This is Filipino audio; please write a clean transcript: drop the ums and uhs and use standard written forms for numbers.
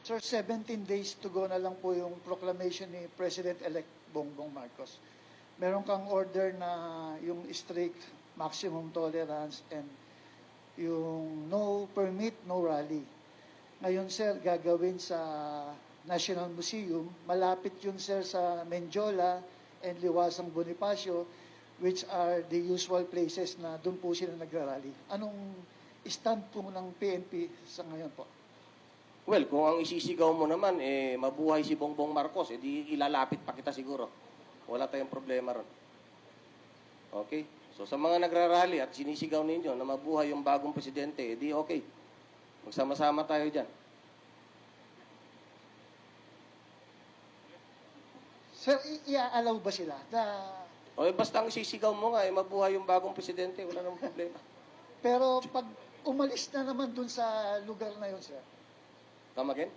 Sir, 17 days to go na lang po yung proclamation ni President-elect Bongbong Marcos. Meron kang order na yung strict maximum tolerance and yung no permit, no rally. Ngayon, sir, gagawin sa National Museum. Malapit yun, sir, sa Menjola and Liwasang Bonifacio, which are the usual places na doon po sila nagrarally. Anong stand po ng PNP sa ngayon po? Well, kung ang isisigaw mo naman, mabuhay si Bongbong Marcos, di ilalapit pa kita siguro. Wala tayong problema ron. Okay? So sa mga nagrarally at sinisigaw ninyo na mabuhay yung bagong presidente, di okay. Magsama-sama tayo dyan. Sir, i-allow ba sila na... Basta ang isisigaw mo nga, mabuhay yung bagong presidente, wala namang problema. Pero pag umalis na naman dun sa lugar na yun, sir, Come again?